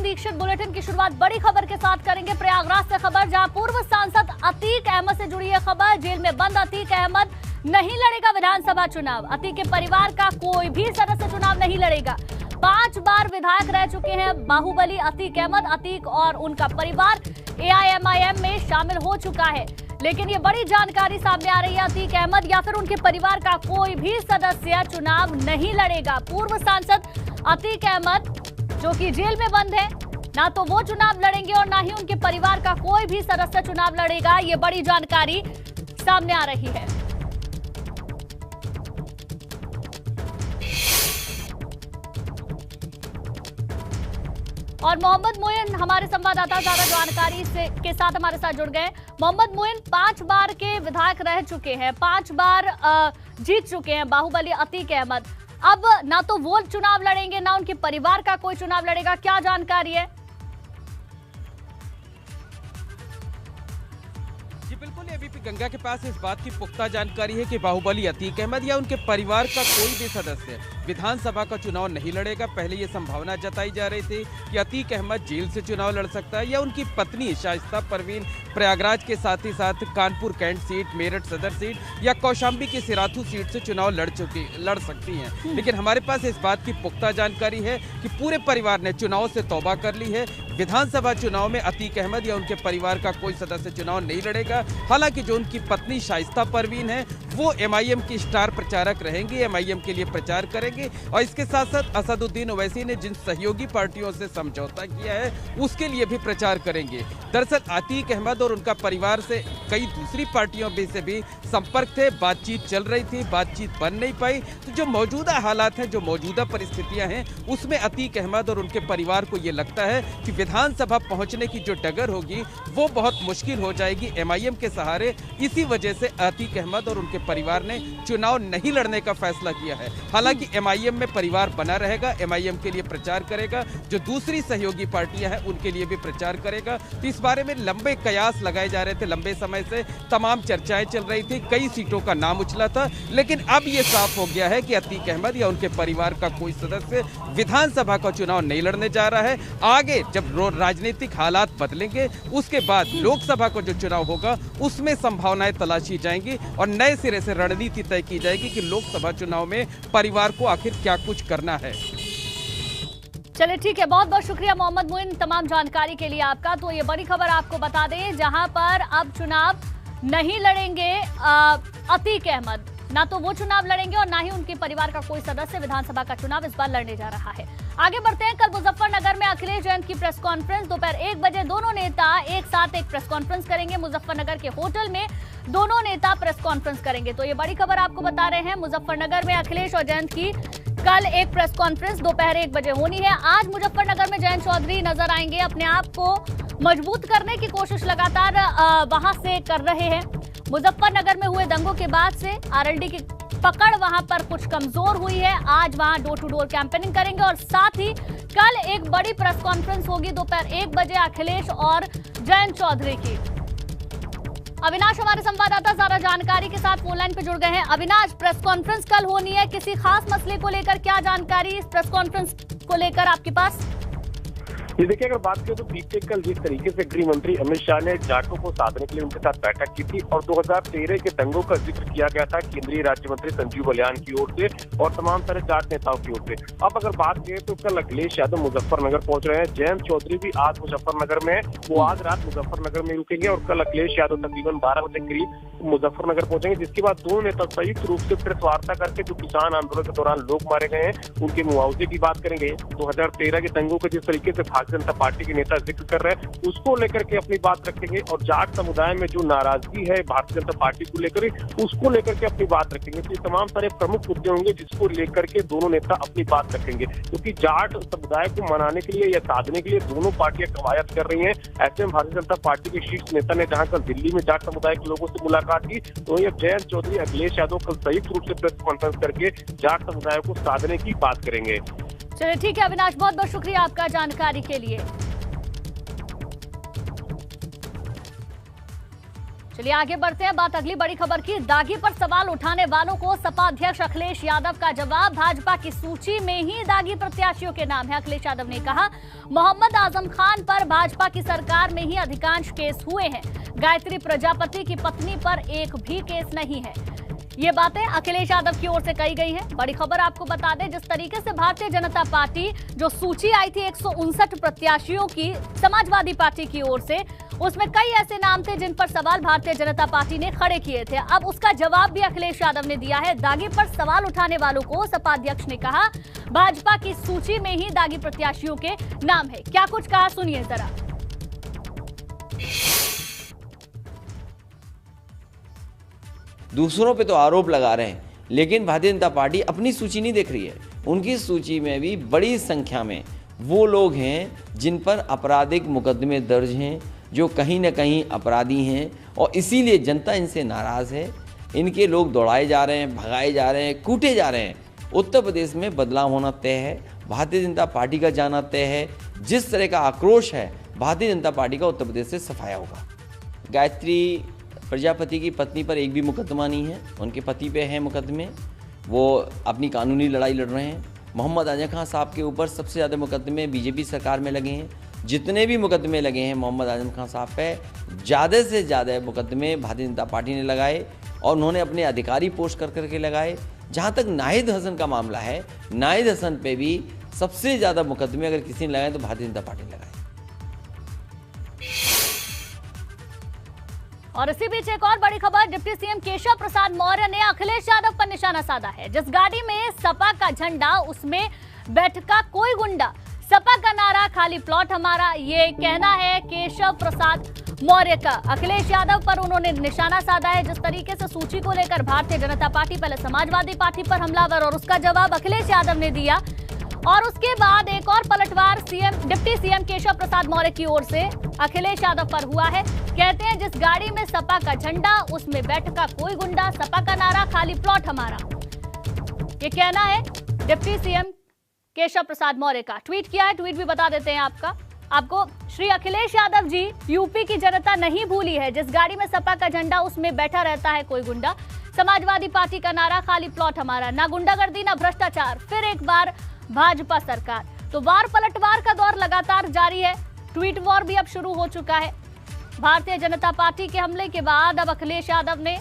Dixit bulletin की शुरुआत बड़ी खबर के साथ करेंगे। प्रयागराज से खबर, जहां पूर्व सांसद अतीक अहमद से जुड़ी है खबर। जेल में बंद अतीक अहमद नहीं लड़ेगा विधानसभा चुनाव। अतीक के परिवार का कोई भी सदस्य चुनाव नहीं लड़ेगा। 5 बार विधायक रह चुके हैं बाहुबली अतीक अहमद। अतीक और उनका परिवार AIMIM में शामिल हो चुका है, लेकिन ये बड़ी जानकारी सामने आ रही है, अतीक अहमद या फिर उनके परिवार का कोई भी सदस्य चुनाव नहीं लड़ेगा। पूर्व सांसद अतीक अहमद जो कि जेल में बंद है, ना तो वो चुनाव लड़ेंगे और ना ही उनके परिवार का कोई भी सदस्य चुनाव लड़ेगा। ये बड़ी जानकारी सामने आ रही है। और मोहम्मद मोइन हमारे संवाददाता ज्यादा जानकारी के साथ हमारे साथ जुड़ गए। मोहम्मद मोइन 5 बार के विधायक रह चुके हैं, 5 बार जीत चुके हैं बाहुबली अतीक अहमद। अब ना तो वो चुनाव लड़ेंगे, ना उनके परिवार का कोई चुनाव लड़ेगा, क्या जानकारी है? जी बिल्कुल, एबीपी गंगा के पास इस बात की पुख्ता जानकारी है कि बाहुबली अतीक अहमद या उनके परिवार का कोई भी सदस्य विधानसभा का चुनाव नहीं लड़ेगा। पहले ये संभावना जताई जा रही थी कि अतीक अहमद जेल से चुनाव लड़ सकता है या उनकी पत्नी शाइस्ता परवीन प्रयागराज के साथ ही साथ कानपुर कैंट सीट, मेरठ सदर सीट या कौशाम्बी की सिराथू सीट से चुनाव लड़ सकती हैं। लेकिन हमारे पास इस बात की पुख्ता जानकारी है कि पूरे परिवार ने चुनाव से तौबा कर ली है। विधानसभा चुनाव में अतीक अहमद या उनके परिवार का कोई सदस्य चुनाव नहीं लड़ेगा। हालांकि जो उनकी पत्नी शाइस्ता परवीन है वो MIM की स्टार प्रचारक रहेंगी, MIM के लिए प्रचार करेंगे और इसके साथ साथ असदुद्दीन ओवैसी ने जिन सहयोगी पार्टियों से समझौता किया है उसके लिए भी प्रचार करेंगे। दरअसल अतीक अहमद और उनका परिवार से कई दूसरी पार्टियों से भी संपर्क थे, बातचीत चल रही थी, बातचीत बन नहीं पाई। तो जो मौजूदा हालात हैं, जो मौजूदा परिस्थितियां हैं, उसमें अतीक अहमद और उनके परिवार को ये लगता है कि विधानसभा पहुंचने की जो डगर होगी वो बहुत मुश्किल हो जाएगी MIM के सहारे। इसी वजह से अतीक अहमद और उनके परिवार ने चुनाव नहीं लड़ने का फैसला किया है। हालांकि MIM में परिवार बना रहेगा, MIM के लिए प्रचार करेगा, जो दूसरी सहयोगी पार्टियां हैं उनके लिए भी प्रचार करेगा। तो इस बारे में लंबे कयास लगाए जा रहे थे, लंबे समय से तमाम चर्चाएं चल रही थी, कई सीटों का नाम उछला था, लेकिन अब ये साफ हो गया है कि अतीक अहमद या उनके परिवार का कोई सदस्य विधानसभा का चुनाव नहीं लड़ने जा रहा है। आगे जब राजनीतिक हालात बदलेंगे उसके बाद लोकसभा का जो चुनाव होगा उसमें संभावनाएं तलाशी जाएंगी और नए सिरे से रणनीति तय की जाएगी कि लोकसभा चुनाव में परिवार को आखिर क्या कुछ करना है। चलिए ठीक है, बहुत बहुत शुक्रिया मोहम्मद मोइन तमाम जानकारी के लिए आपका। तो ये बड़ी खबर आपको बता दें, जहां पर अब चुनाव नहीं लड़ेंगे अतीक अहमद, ना तो वो चुनाव लड़ेंगे और ना ही उनके परिवार का कोई सदस्य विधानसभा का चुनाव इस बार लड़ने जा रहा है। आगे बढ़ते हैं। कल मुजफ्फरनगर में अखिलेश जैन की प्रेस कॉन्फ्रेंस, दोपहर 1 बजे दोनों नेता एक साथ एक प्रेस कॉन्फ्रेंस करेंगे। मुजफ्फरनगर के होटल में दोनों नेता प्रेस कॉन्फ्रेंस करेंगे। तो ये बड़ी खबर आपको बता रहे हैं, मुजफ्फरनगर में अखिलेश और जयंत की कल एक प्रेस कॉन्फ्रेंस दोपहर 1 बजे होनी है। आज मुजफ्फरनगर में जयंत चौधरी नजर आएंगे, अपने आप को मजबूत करने की कोशिश लगातार वहां से कर रहे हैं। मुजफ्फरनगर में हुए दंगों के बाद से RLD की पकड़ वहां पर कुछ कमजोर हुई है। आज वहां डोर टू डोर कैंपेनिंग करेंगे और साथ ही कल एक बड़ी प्रेस कॉन्फ्रेंस होगी दोपहर 1 बजे अखिलेश और जयंत चौधरी की। अविनाश हमारे संवाददाता ज्यादा जानकारी के साथ फोन लाइन पे जुड़ गए हैं। अविनाश, प्रेस कॉन्फ्रेंस कल होनी है, किसी खास मसले को लेकर क्या जानकारी इस प्रेस कॉन्फ्रेंस को लेकर आपके पास? ये देखिए, अगर बात करें तो बीते कल जिस तरीके से गृह मंत्री अमित शाह ने जाटों को साधने के लिए उनके साथ बैठक की थी और 2013 के दंगों का जिक्र किया गया था केंद्रीय राज्य मंत्री संजीव बलियान की ओर से और तमाम सारे जाट नेताओं की ओर से। अब अगर बात करें तो कल अखिलेश यादव मुजफ्फरनगर पहुंच रहे हैं, जयंत चौधरी भी आज मुजफ्फरनगर में है, वो आज रात मुजफ्फरनगर में रुकेंगे और कल अखिलेश यादव तकरीबन 12 बजे करीब मुजफ्फरनगर पहुंचेंगे, जिसके बाद दोनों नेता संयुक्त रूप से प्रेस वार्ता करके जो किसान आंदोलन के दौरान लोग मारे गए हैं उनके मुआवजे की बात करेंगे। 2013 के दंगों के जिस तरीके से भारतीय जनता पार्टी के नेता जिक्र कर रहे हैं उसको लेकर के अपनी बात रखेंगे और जाट समुदाय में जो नाराजगी है भारतीय जनता पार्टी को लेकर उसको लेकर के अपनी बात रखेंगे। तो ये तमाम सारे प्रमुख मुद्दे होंगे जिसको लेकर के दोनों नेता अपनी बात रखेंगे, क्योंकि जाट समुदाय को मनाने के लिए या साधने के लिए दोनों पार्टियां कवायद कर रही हैं। ऐसे में भारतीय जनता पार्टी के शीर्ष नेता ने जहां कल दिल्ली में जाट समुदाय के लोगों से मुलाकात की, तो ये जयंत चौधरी अखिलेश यादव कल संयुक्त रूप से प्रेस कॉन्फ्रेंस करके जाट समुदाय को साधने की बात करेंगे। चलिए ठीक है अविनाश, बहुत बहुत शुक्रिया आपका जानकारी के लिए। चलिए आगे बढ़ते हैं। बात अगली बड़ी खबर की। दागी पर सवाल उठाने वालों को सपा अध्यक्ष अखिलेश यादव का जवाब। भाजपा की सूची में ही दागी प्रत्याशियों के नाम है। अखिलेश यादव ने कहा, मोहम्मद आजम खान पर भाजपा की सरकार में ही अधिकांश केस हुए हैं। गायत्री प्रजापति की पत्नी पर एक भी केस नहीं है। ये बातें अखिलेश यादव की ओर से कही गई हैं। बड़ी खबर आपको बता दें, जिस तरीके से भारतीय जनता पार्टी जो सूची आई थी 159 प्रत्याशियों की समाजवादी पार्टी की ओर से, उसमें कई ऐसे नाम थे जिन पर सवाल भारतीय जनता पार्टी ने खड़े किए थे। अब उसका जवाब भी अखिलेश यादव ने दिया है। दागी पर सवाल उठाने वालों को सपा अध्यक्ष ने कहा, भाजपा की सूची में ही दागी प्रत्याशियों के नाम है। क्या कुछ कहा, सुनिए जरा। दूसरों पे तो आरोप लगा रहे हैं, लेकिन भारतीय जनता पार्टी अपनी सूची नहीं देख रही है। उनकी सूची में भी बड़ी संख्या में वो लोग हैं जिन पर आपराधिक मुकदमे दर्ज हैं, जो कहीं ना कहीं अपराधी हैं, और इसीलिए जनता इनसे नाराज़ है। इनके लोग दौड़ाए जा रहे हैं, भगाए जा रहे हैं, कूटे जा रहे हैं। उत्तर प्रदेश में बदलाव होना तय है, भारतीय जनता पार्टी का जाना तय है। जिस तरह का आक्रोश है भारतीय जनता पार्टी का, उत्तर प्रदेश से सफाया होगा। गायत्री प्रजापति की पत्नी पर एक भी मुकदमा नहीं है, उनके पति पे हैं मुकदमे, वो अपनी कानूनी लड़ाई लड़ रहे हैं। मोहम्मद आजम खान साहब के ऊपर सबसे ज़्यादा मुकदमे बीजेपी सरकार में लगे हैं। जितने भी मुकदमे लगे हैं मोहम्मद आजम खान साहब पे, ज़्यादा से ज़्यादा मुकदमे भारतीय जनता पार्टी ने लगाए, और उन्होंने अपने अधिकारी पोस्ट कर करके लगाए। जहाँ तक नाहिद हसन का मामला है, नाहिद हसन पे भी सबसे ज़्यादा मुकदमे अगर किसी ने लगाए तो भारतीय जनता पार्टी ने लगाए। और इसी बीच एक और बड़ी खबर, डिप्टी सीएम केशव प्रसाद मौर्य ने अखिलेश यादव पर निशाना साधा है। जिस गाड़ी में सपा का झंडा, उसमें बैठका कोई गुंडा, सपा का नारा खाली प्लॉट हमारा, ये कहना है केशव प्रसाद मौर्य का। अखिलेश यादव पर उन्होंने निशाना साधा है। जिस तरीके से सूची को लेकर भारतीय जनता पार्टी पहले समाजवादी पार्टी पर हमलावर, और उसका जवाब अखिलेश यादव ने दिया, और उसके बाद एक और पलटवार डिप्टी सीएम केशव प्रसाद मौर्य की ओर से अखिलेश यादव पर हुआ है। कहते हैं, जिस गाड़ी में सपा का झंडा, उसमें बैठका कोई गुंडा, सपा का नारा खाली प्लॉट हमारा, ये कहना है डिप्टी सीएम केशव प्रसाद मौर्य का। ट्वीट किया है, ट्वीट भी बता देते हैं आपको। श्री अखिलेश यादव जी, यूपी की जनता नहीं भूली है। जिस गाड़ी में सपा का झंडा, उसमें बैठा रहता है कोई गुंडा, समाजवादी पार्टी का नारा खाली प्लॉट हमारा, ना गुंडागर्दी ना भ्रष्टाचार, फिर एक बार भाजपा सरकार। तो वार पलटवार का दौर लगातार जारी है। ट्वीट वॉर भी अब शुरू हो चुका है। भारतीय जनता पार्टी के हमले के बाद अब अखिलेश यादव ने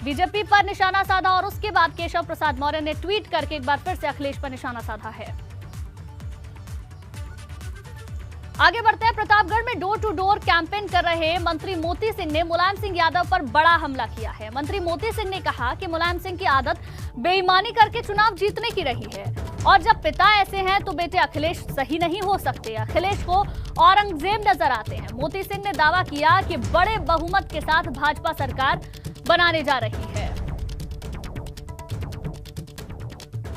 बीजेपी पर निशाना साधा, और उसके बाद केशव प्रसाद मौर्य ने ट्वीट करके एक बार फिर से अखिलेश पर निशाना साधा है। आगे बढ़ते हैं। प्रतापगढ़ में डोर टू डोर कैंपेन कर रहे मंत्री मोती सिंह ने मुलायम सिंह यादव पर बड़ा हमला किया है। मंत्री मोती सिंह ने कहा कि मुलायम सिंह की आदत बेईमानी करके चुनाव जीतने की रही है, और जब पिता ऐसे हैं तो बेटे अखिलेश सही नहीं हो सकते। अखिलेश को औरंगजेब नजर आते हैं। मोती सिंह ने दावा किया कि बड़े बहुमत के साथ भाजपा सरकार बनाने जा रही है।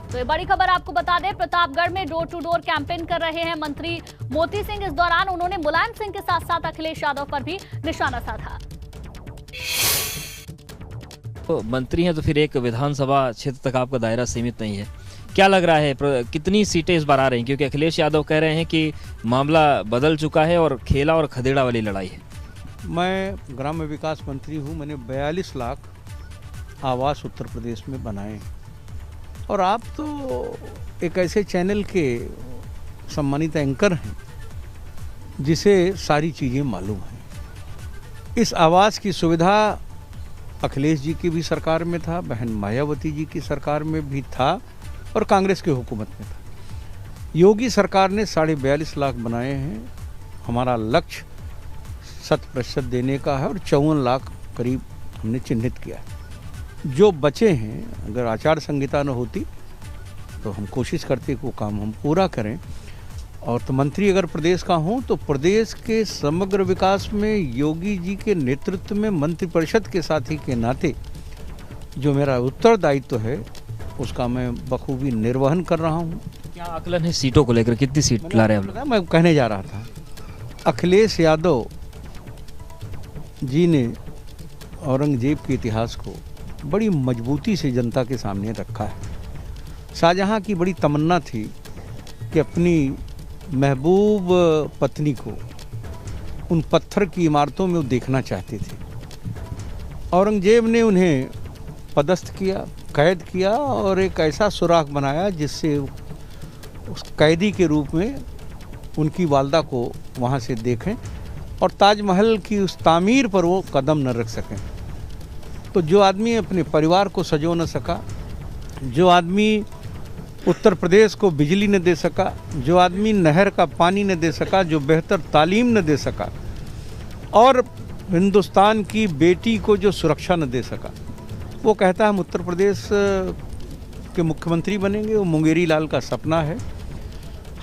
तो ये बड़ी खबर आपको बता दें, प्रतापगढ़ में डोर टू डोर कैंपेन कर रहे हैं मंत्री मोती सिंह। इस दौरान उन्होंने मुलायम सिंह के साथ साथ अखिलेश यादव पर भी निशाना साधा। तो मंत्री हैं तो फिर एक विधानसभा क्षेत्र तक आपका दायरा सीमित नहीं है। क्या लग रहा है कितनी सीटें इस बार आ रही हैं, क्योंकि अखिलेश यादव कह रहे हैं कि मामला बदल चुका है और खेला और खदेड़ा वाली लड़ाई है। मैं ग्राम्य विकास मंत्री हूँ। मैंने 42 लाख आवास उत्तर प्रदेश में बनाए हैं, और आप तो एक ऐसे चैनल के सम्मानित एंकर हैं जिसे सारी चीज़ें मालूम हैं। इस आवास की सुविधा अखिलेश जी की भी सरकार में था, बहन मायावती जी की सरकार में भी था, और कांग्रेस की हुकूमत में था। योगी सरकार ने 42.5 लाख बनाए हैं। हमारा लक्ष्य 100% देने का है, और 54 लाख करीब हमने चिन्हित किया है। जो बचे हैं, अगर आचार संहिता न होती तो हम कोशिश करते कि वो काम हम पूरा करें। और तो मंत्री अगर प्रदेश का हूँ तो प्रदेश के समग्र विकास में योगी जी के नेतृत्व में मंत्रिपरिषद के साथी के नाते जो मेरा उत्तरदायित्व है उसका मैं बखूबी निर्वहन कर रहा हूँ। क्या आकलन है सीटों को लेकर, कितनी सीट ला रहे हैं हम लोग? मैं कहने जा रहा था, अखिलेश यादव जी ने औरंगजेब के इतिहास को बड़ी मजबूती से जनता के सामने रखा है। शाहजहां की बड़ी तमन्ना थी कि अपनी महबूब पत्नी को उन पत्थर की इमारतों में वो देखना चाहते थे। औरंगजेब ने उन्हें पदस्थ किया, कैद किया और एक ऐसा सुराग बनाया जिससे उस कैदी के रूप में उनकी वालदा को वहाँ से देखें और ताजमहल की उस तामीर पर वो कदम न रख सकें। तो जो आदमी अपने परिवार को सजो न सका, जो आदमी उत्तर प्रदेश को बिजली न दे सका, जो आदमी नहर का पानी न दे सका, जो बेहतर तालीम न दे सका और हिंदुस्तान की बेटी को जो सुरक्षा न दे सका, वो कहता है हम उत्तर प्रदेश के मुख्यमंत्री बनेंगे। वो मुंगेरी लाल का सपना है।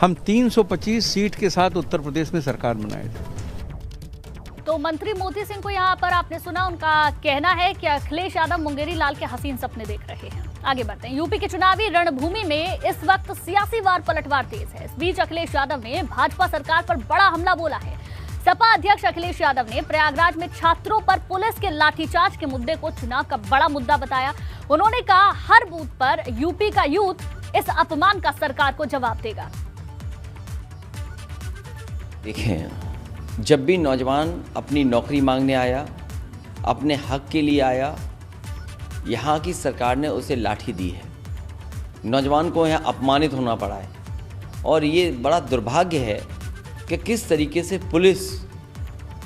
हम 325 सीट के साथ उत्तर प्रदेश में सरकार बनाए थे। तो मंत्री मोती सिंह को यहाँ पर आपने सुना, उनका कहना है कि अखिलेश यादव मुंगेरी लाल के हसीन सपने देख रहे हैं। आगे बढ़ते हैं। यूपी की चुनावी रणभूमि में इस वक्त सियासी वार पलटवार तेज है। इस बीच अखिलेश यादव ने भाजपा सरकार पर बड़ा हमला बोला है। सपा अध्यक्ष अखिलेश यादव ने प्रयागराज में छात्रों पर पुलिस के लाठीचार्ज के मुद्दे को चुनाव का बड़ा मुद्दा बताया। उन्होंने कहा हर बूथ पर यूपी का यूथ इस अपमान का सरकार को जवाब देगा। देखें, जब भी नौजवान अपनी नौकरी मांगने आया, अपने हक के लिए आया, यहाँ की सरकार ने उसे लाठी दी है। नौजवान को यहाँ अपमानित होना पड़ा है और ये बड़ा दुर्भाग्य है कि किस तरीके से पुलिस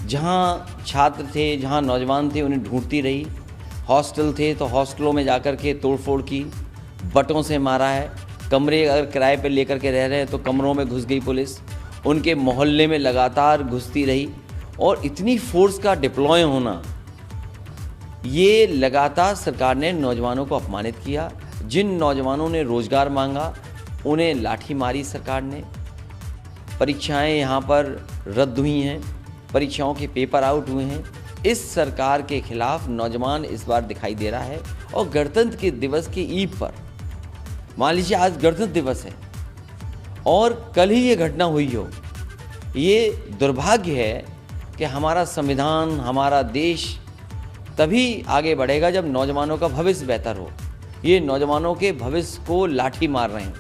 जहाँ छात्र थे, जहाँ नौजवान थे, उन्हें ढूंढती रही। हॉस्टल थे तो हॉस्टलों में जाकर के तोड़फोड़ की, बटों से मारा है। कमरे अगर किराए पे लेकर के रह रहे हैं तो कमरों में घुस गई पुलिस, उनके मोहल्ले में लगातार घुसती रही और इतनी फोर्स का डिप्लॉय होना, ये लगातार सरकार ने नौजवानों को अपमानित किया। जिन नौजवानों ने रोज़गार मांगा उन्हें लाठी मारी सरकार ने। परीक्षाएं यहाँ पर रद्द हुई हैं, परीक्षाओं के पेपर आउट हुए हैं। इस सरकार के खिलाफ नौजवान इस बार दिखाई दे रहा है। और गणतंत्र के दिवस की ईद पर, मान लीजिए आज गणतंत्र दिवस है और कल ही ये घटना हुई हो, ये दुर्भाग्य है कि हमारा संविधान, हमारा देश तभी आगे बढ़ेगा जब नौजवानों का भविष्य बेहतर हो। ये नौजवानों के भविष्य को लाठी मार रहे हैं,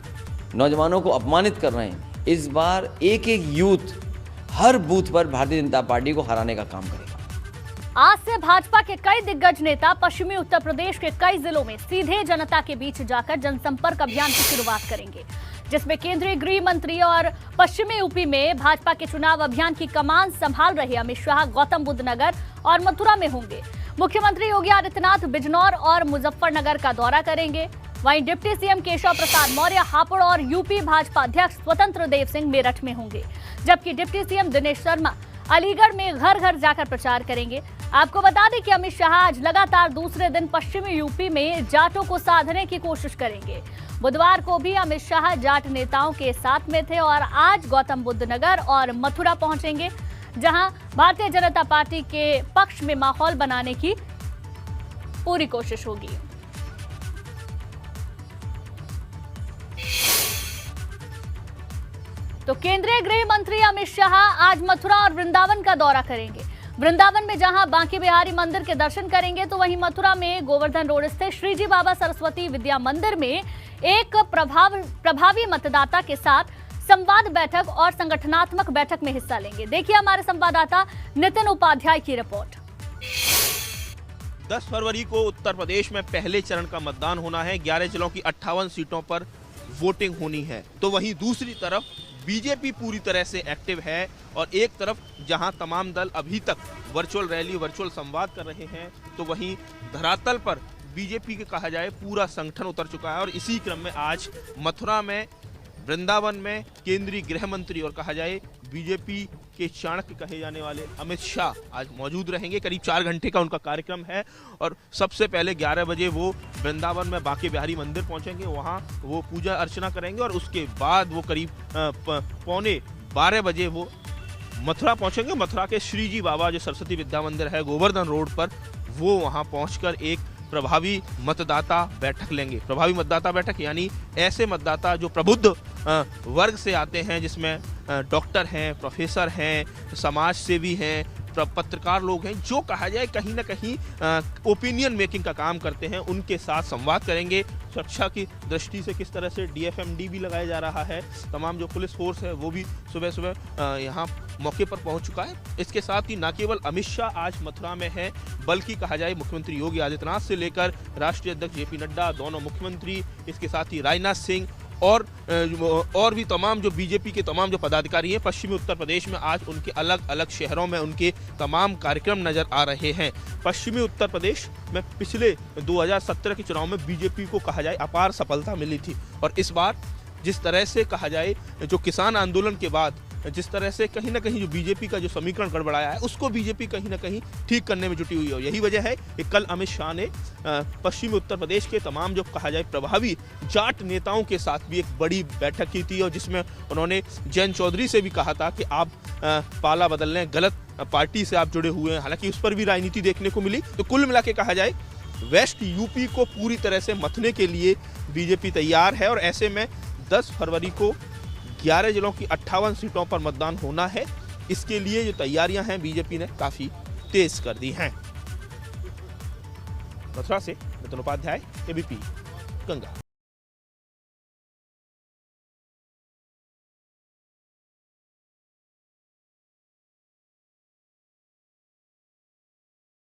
नौजवानों को अपमानित कर रहे हैं। इस बार एक एक यूथ हर बूथ पर भारतीय जनता पार्टी को हराने का काम करेगा। आज से भाजपा के कई दिग्गज नेता पश्चिमी उत्तर प्रदेश के कई जिलों में सीधे जनता के बीच जाकर जनसंपर्क अभियान की शुरुआत करेंगे, जिसमें केंद्रीय गृह मंत्री और पश्चिमी यूपी में भाजपा के चुनाव अभियान की कमान संभाल रहे अमित शाह गौतम बुद्ध नगर और मथुरा में होंगे। मुख्यमंत्री योगी आदित्यनाथ बिजनौर और मुजफ्फरनगर का दौरा करेंगे। वहीं डिप्टी सीएम केशव प्रसाद मौर्य हापुड़ और यूपी भाजपा अध्यक्ष स्वतंत्र देव सिंह मेरठ में होंगे, जबकि डिप्टी सीएम दिनेश शर्मा अलीगढ़ में घर घर जाकर प्रचार करेंगे। आपको बता दें कि अमित शाह आज लगातार दूसरे दिन पश्चिमी यूपी में जाटों को साधने की कोशिश करेंगे। बुधवार को भी अमित शाह जाट नेताओं के साथ में थे और आज गौतम बुद्ध नगर और मथुरा पहुंचेंगे, जहां भारतीय जनता पार्टी के पक्ष में माहौल बनाने की पूरी कोशिश होगी। तो केंद्रीय गृह मंत्री अमित शाह आज मथुरा और वृंदावन का दौरा करेंगे। वृंदावन में जहां बांके बिहारी मंदिर के दर्शन करेंगे, तो वहीं मथुरा में गोवर्धन रोड स्थित श्रीजी बाबा सरस्वती विद्या मंदिर में एक प्रभावी मतदाता के साथ संवाद बैठक और संगठनात्मक बैठक में हिस्सा लेंगे। देखिए हमारे संवाददाता नितिन उपाध्याय की रिपोर्ट। 10 फरवरी को उत्तर प्रदेश में पहले चरण का मतदान होना है। 11 जिलों की 58 सीटों पर वोटिंग होनी है। तो वहीं दूसरी तरफ बीजेपी पूरी तरह से एक्टिव है और एक तरफ जहां तमाम दल अभी तक वर्चुअल रैली, वर्चुअल संवाद कर रहे हैं, तो वहीं धरातल पर बीजेपी के कहा जाए पूरा संगठन उतर चुका है। और इसी क्रम में आज मथुरा में, वृंदावन में केंद्रीय गृह मंत्री और कहा जाए बीजेपी के चाणक्य कहे जाने वाले अमित शाह आज मौजूद रहेंगे। करीब 4 घंटे का उनका कार्यक्रम है और सबसे पहले 11 बजे वो वृंदावन में बांके बिहारी मंदिर पहुंचेंगे, वहां वो पूजा अर्चना करेंगे और उसके बाद वो करीब 11:15 बजे वो मथुरा पहुंचेंगे। मथुरा के श्रीजी बाबा जो सरस्वती विद्या मंदिर है गोवर्धन रोड पर, वो वहां पहुंचकर एक प्रभावी मतदाता बैठक लेंगे। प्रभावी मतदाता बैठक यानी ऐसे मतदाता जो प्रबुद्ध वर्ग से आते हैं, जिसमें डॉक्टर हैं, प्रोफेसर हैं, समाज सेवी हैं, पत्रकार लोग हैं, जो कहा जाए कहीं ना कहीं ओपिनियन मेकिंग का काम करते हैं, उनके साथ संवाद करेंगे सुरक्षा की दृष्टि से किस तरह से DFMD भी लगाया जा रहा है, तमाम जो पुलिस फोर्स है वो भी सुबह सुबह यहाँ मौके पर पहुंच चुका है। इसके साथ ही न केवल अमित शाह आज मथुरा में है, बल्कि कहा जाए मुख्यमंत्री योगी आदित्यनाथ से लेकर राष्ट्रीय अध्यक्ष JP नड्डा, दोनों मुख्यमंत्री, इसके साथ ही राजनाथ सिंह और भी तमाम जो बीजेपी के तमाम जो पदाधिकारी हैं पश्चिमी उत्तर प्रदेश में आज उनके अलग अलग शहरों में उनके तमाम कार्यक्रम नजर आ रहे हैं। पश्चिमी उत्तर प्रदेश में पिछले 2017 के चुनाव में बीजेपी को कहा जाए अपार सफलता मिली थी, और इस बार जिस तरह से कहा जाए जो किसान आंदोलन के बाद जिस तरह से कहीं ना कहीं जो बीजेपी का जो समीकरण गड़बड़ाया है उसको बीजेपी कहीं ना कहीं ठीक करने में जुटी हुई है। यही वजह है कि कल अमित शाह ने पश्चिमी उत्तर प्रदेश के तमाम जो कहा जाए प्रभावी जाट नेताओं के साथ भी एक बड़ी बैठक की थी, और जिसमें उन्होंने जयंत चौधरी से भी कहा था कि आप पाला बदल लें, गलत पार्टी से आप जुड़े हुए हैं। हालांकि उस पर भी राजनीति देखने को मिली। तो कुल मिला के कहा जाए वेस्ट यूपी को पूरी तरह से मथने के लिए बीजेपी तैयार है, और ऐसे में 10 फरवरी को 11 जिलों की 58 सीटों पर मतदान होना है। इसके लिए जो तैयारियां हैं बीजेपी ने काफी तेज कर दी हैं। मथुरा से नितिन उपाध्याय, ABP गंगा।